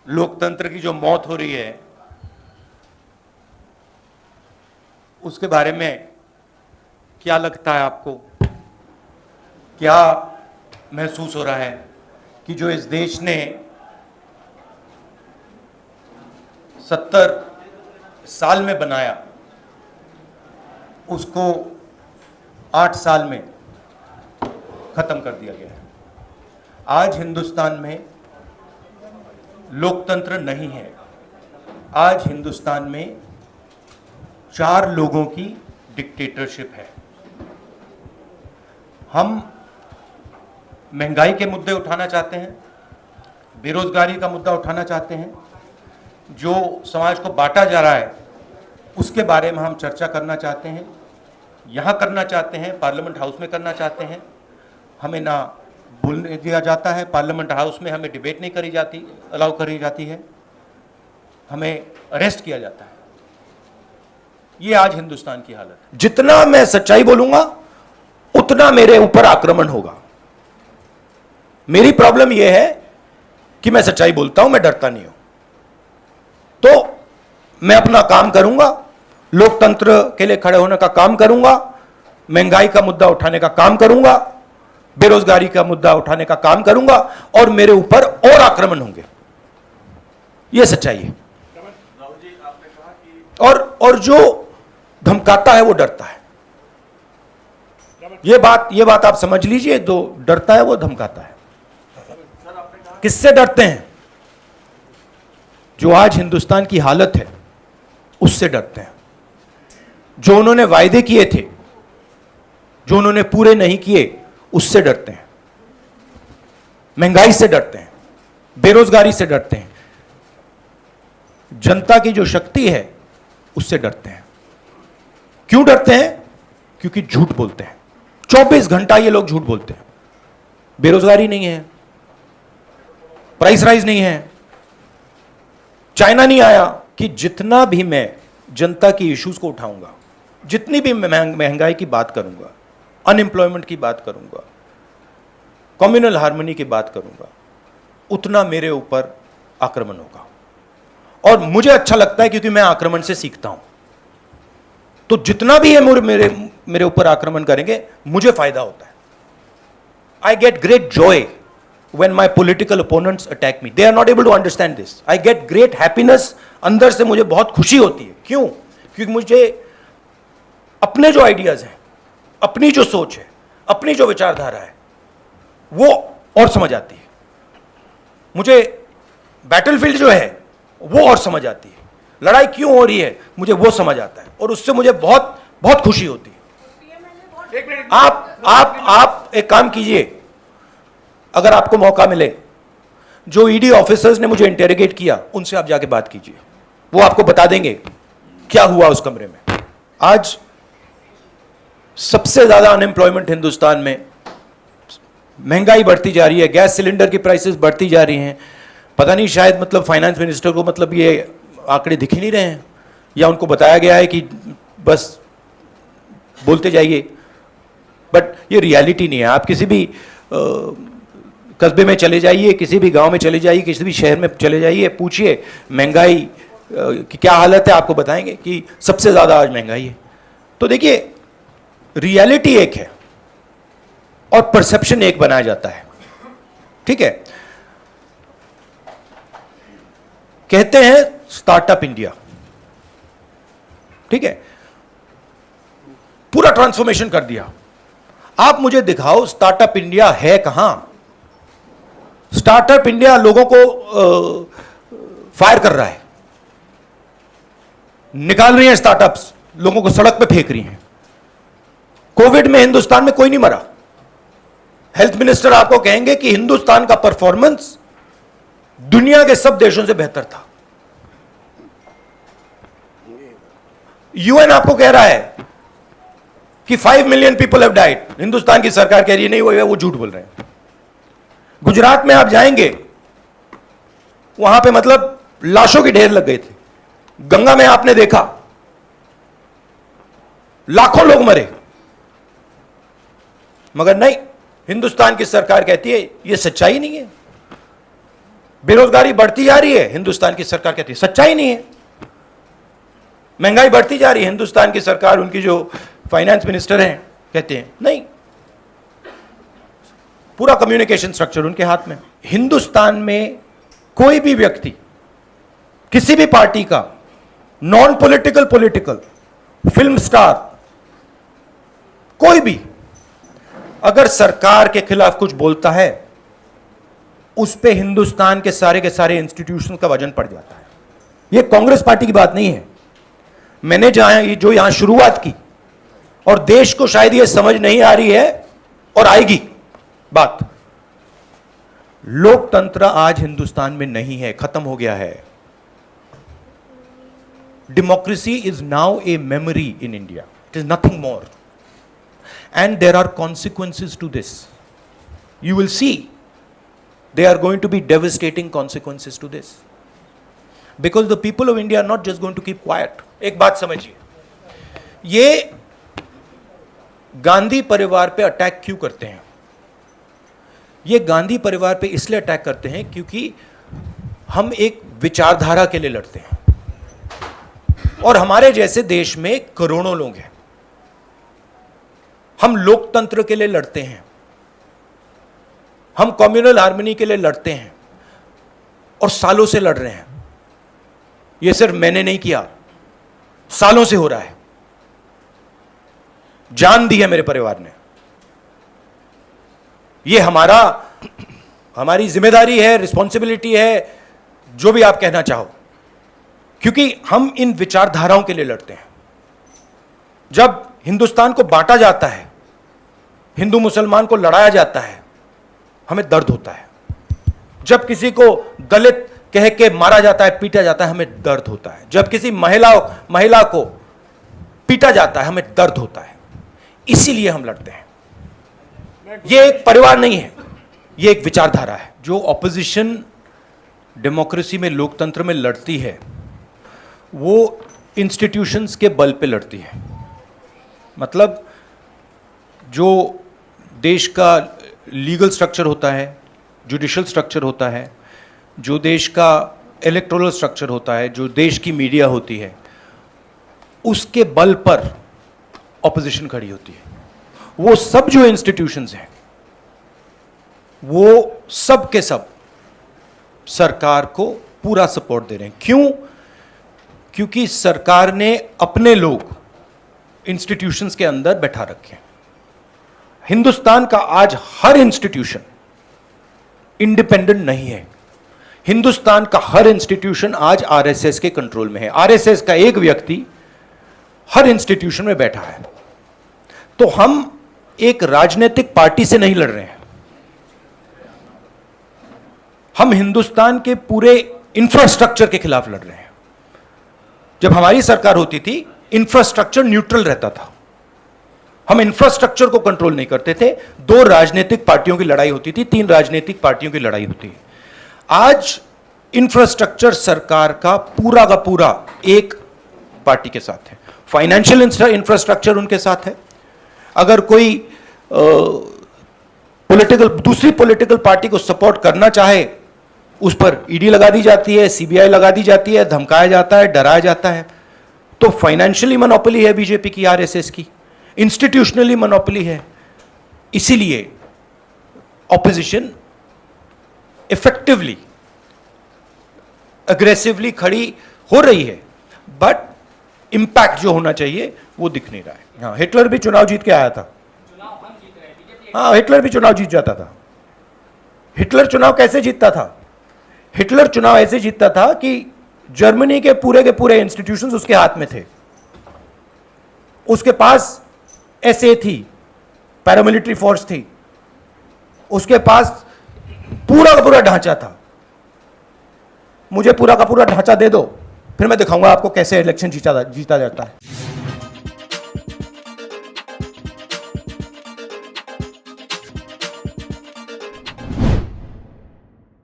लोकतंत्र की जो मौत हो रही है उसके बारे में क्या लगता है आपको? क्या महसूस हो रहा है कि जो इस देश ने 70 साल में बनाया उसको 8 साल में खत्म कर दिया गया है? आज हिंदुस्तान में लोकतंत्र नहीं है। आज हिंदुस्तान में 4 लोगों की डिक्टेटरशिप है। हम महंगाई के मुद्दे उठाना चाहते हैं, बेरोजगारी का मुद्दा उठाना चाहते हैं, जो समाज को बांटा जा रहा है उसके बारे में हम चर्चा करना चाहते हैं, यहाँ करना चाहते हैं, पार्लियामेंट हाउस में करना चाहते हैं। हमें ना बोलने दिया जाता है, पार्लियामेंट हाउस में हमें डिबेट नहीं करी जाती, अलाउ करी जाती है, हमें अरेस्ट किया जाता है। ये आज हिंदुस्तान की हालत है। जितना मैं सच्चाई बोलूंगा उतना मेरे ऊपर आक्रमण होगा। मेरी प्रॉब्लम यह है कि मैं सच्चाई बोलता हूं, मैं डरता नहीं हूं। तो मैं अपना काम करूंगा, लोकतंत्र के लिए खड़े होने का काम करूंगा, महंगाई का मुद्दा उठाने का काम करूंगा, बेरोजगारी का मुद्दा उठाने का काम करूंगा, और मेरे ऊपर और आक्रमण होंगे। यह सच्चाई है। और जो धमकाता है वो डरता है। ये बात आप समझ लीजिए। जो डरता है वो धमकाता है। किससे डरते हैं? जो आज हिंदुस्तान की हालत है उससे डरते हैं। जो उन्होंने वायदे किए थे, जो उन्होंने पूरे नहीं किए, उससे डरते हैं। महंगाई से डरते हैं, बेरोजगारी से डरते हैं, जनता की जो शक्ति है उससे डरते हैं। क्यों डरते हैं? क्योंकि झूठ बोलते हैं। 24 घंटा ये लोग झूठ बोलते हैं। बेरोजगारी नहीं है, प्राइस राइज नहीं है, चाइना नहीं आया। कि जितना भी मैं जनता की इश्यूज को उठाऊंगा, जितनी भी महंगाई की बात करूंगा, अनएम्प्लॉयमेंट की बात करूंगा, कम्युनल हार्मनी की बात करूंगा, उतना मेरे ऊपर आक्रमण होगा। और मुझे अच्छा लगता है क्योंकि मैं आक्रमण से सीखता हूं। तो जितना भी है मेरे ऊपर आक्रमण करेंगे, मुझे फायदा होता है। I get great Joy when my political opponents attack me. They are not able to understand this. I get great happiness. अंदर से मुझे बहुत खुशी होती है। क्यों? क्योंकि मुझे अपने जो आइडियाज हैं, अपनी जो सोच है, अपनी जो विचारधारा है, वो और समझ आती है। मुझे बैटलफील्ड जो है वो और समझ आती है। लड़ाई क्यों हो रही है मुझे वो समझ आता है, और उससे मुझे बहुत बहुत खुशी होती है। आप एक काम कीजिए, अगर आपको मौका मिले, जो ईडी ऑफिसर्स ने मुझे इंटेरोगेट किया उनसे आप जाके बात कीजिए। वो आपको बता देंगे क्या हुआ उस कमरे में। आज सबसे ज्यादा अनएम्प्लॉयमेंट हिंदुस्तान में, महंगाई बढ़ती जा रही है, गैस सिलेंडर की प्राइसेस बढ़ती जा रही हैं। पता नहीं, शायद मतलब फाइनेंस मिनिस्टर को मतलब ये आंकड़े दिख ही नहीं रहे हैं, या उनको बताया गया है कि बस बोलते जाइए। बट ये रियलिटी नहीं है। आप किसी भी कस्बे में चले जाइए, किसी भी गांव में चले जाइए, किसी भी शहर में चले जाइए, पूछिए महंगाई की क्या हालत है, आपको बताएंगे कि सबसे ज़्यादा आज महंगाई है। तो देखिए, रियलिटी एक है और परसेप्शन एक बनाया जाता है। ठीक है? कहते हैं स्टार्टअप इंडिया, ठीक है, पूरा ट्रांसफॉर्मेशन कर दिया। आप मुझे दिखाओ स्टार्टअप इंडिया है कहां? स्टार्टअप इंडिया लोगों को फायर कर रहा है, निकाल रही है स्टार्टअप्स, लोगों को सड़क पे फेंक रही हैं। कोविड में हिंदुस्तान में कोई नहीं मरा। हेल्थ मिनिस्टर आपको कहेंगे कि हिंदुस्तान का परफॉर्मेंस दुनिया के सब देशों से बेहतर था। यूएन आपको कह रहा है कि 5 million people have died. Hindustan की सरकार कह रही है नहीं, वो झूठ बोल रहे हैं। गुजरात में आप जाएंगे, वहां पे मतलब लाशों के ढेर लग गए थे। गंगा में आपने देखा लाखों लोग मरे, मगर नहीं, हिंदुस्तान की सरकार कहती है यह सच्चाई नहीं है। बेरोजगारी बढ़ती जा रही है, हिंदुस्तान की सरकार कहती है सच्चाई नहीं है। महंगाई बढ़ती जा रही है, हिंदुस्तान की सरकार, उनकी जो फाइनेंस मिनिस्टर हैं कहते हैं नहीं। पूरा कम्युनिकेशन स्ट्रक्चर उनके हाथ में। हिंदुस्तान में कोई भी व्यक्ति किसी भी पार्टी का, non political, political, film star, कोई भी अगर सरकार के खिलाफ कुछ बोलता है, उस पे हिंदुस्तान के सारे इंस्टीट्यूशन का वजन पड़ जाता है। यह कांग्रेस पार्टी की बात नहीं है। मैंने जो यहां शुरुआत की, और देश को शायद यह समझ नहीं आ रही है और आएगी बात, लोकतंत्र आज हिंदुस्तान में नहीं है, खत्म हो गया है। Democracy is now a memory in India, it is nothing more, and there are consequences to this. You will see there are going to be devastating consequences to this, because the people of India are not just going to keep quiet. एक बात समझिए, ये गांधी परिवार पे attack क्यों करते हैं? ये गांधी परिवार पे इसलिए अटैक करते हैं क्योंकि हम एक विचारधारा के लिए लड़ते हैं, और हमारे जैसे देश में करोड़ों लोग हैं। हम लोकतंत्र के लिए लड़ते हैं, हम कम्युनल हार्मनी के लिए लड़ते हैं, और सालों से लड़ रहे हैं। यह सिर्फ मैंने नहीं किया, सालों से हो रहा है। जान दी है मेरे परिवार ने। यह हमारी जिम्मेदारी है, रिस्पॉन्सिबिलिटी है, जो भी आप कहना चाहो, क्योंकि हम इन विचारधाराओं के लिए लड़ते हैं। जब हिंदुस्तान को बांटा जाता है, हिंदू मुसलमान को लड़ाया जाता है, हमें दर्द होता है। जब किसी को दलित कह के मारा जाता है, पीटा जाता है, हमें दर्द होता है। जब किसी महिला को पीटा जाता है, हमें दर्द होता है। इसीलिए हम लड़ते हैं। यह एक परिवार नहीं है, यह एक विचारधारा है। जो ऑपोजिशन डेमोक्रेसी में, लोकतंत्र में लड़ती है, वो इंस्टीट्यूशंस के बल पे लड़ती है। मतलब जो देश का लीगल स्ट्रक्चर होता है, जुडिशियल स्ट्रक्चर होता है, जो देश का इलेक्टोरल स्ट्रक्चर होता है, जो देश की मीडिया होती है, उसके बल पर ऑपोजिशन खड़ी होती है। वो सब जो इंस्टीट्यूशंस हैं, वो सब के सब सरकार को पूरा सपोर्ट दे रहे हैं। क्यों? क्योंकि सरकार ने अपने लोग इंस्टीट्यूशंस के अंदर बैठा रखे हैं। हिंदुस्तान का आज हर इंस्टीट्यूशन इंडिपेंडेंट नहीं है। हिंदुस्तान का हर इंस्टीट्यूशन आज आरएसएस के कंट्रोल में है। आरएसएस का एक व्यक्ति हर इंस्टीट्यूशन में बैठा है। तो हम एक राजनीतिक पार्टी से नहीं लड़ रहे हैं, हम हिंदुस्तान के पूरे इंफ्रास्ट्रक्चर के खिलाफ लड़ रहे हैं। जब हमारी सरकार होती थी, इंफ्रास्ट्रक्चर न्यूट्रल रहता था, हम इंफ्रास्ट्रक्चर को कंट्रोल नहीं करते थे। 2 राजनीतिक पार्टियों की लड़ाई होती थी, 3 राजनीतिक पार्टियों की लड़ाई होती है। आज इंफ्रास्ट्रक्चर सरकार का पूरा एक पार्टी के साथ है। फाइनेंशियल इंफ्रास्ट्रक्चर उनके साथ है। अगर कोई दूसरी पॉलिटिकल पार्टी को सपोर्ट करना चाहे, उस पर ईडी लगा दी जाती है, सीबीआई लगा दी जाती है, धमकाया जाता है, डराया जाता है। तो फाइनेंशियली मोनोपोली है बीजेपी की, आरएसएस की, इंस्टीट्यूशनली मोनोपोली है। इसीलिए ऑपोजिशन इफेक्टिवली, अग्रेसिवली खड़ी हो रही है, बट इंपैक्ट जो होना चाहिए वो दिख नहीं रहा है। हाँ, हिटलर भी चुनाव जीत के आया था। हाँ, हिटलर भी चुनाव जीत जाता था। हिटलर चुनाव कैसे जीतता था? हिटलर चुनाव ऐसे जीतता था कि जर्मनी के पूरे इंस्टीट्यूशंस उसके हाथ में थे। उसके पास एसए थी, पैरामिलिट्री फोर्स थी, उसके पास पूरा का पूरा ढांचा था। मुझे पूरा का पूरा ढांचा दे दो, फिर मैं दिखाऊंगा आपको कैसे इलेक्शन जीता जाता है।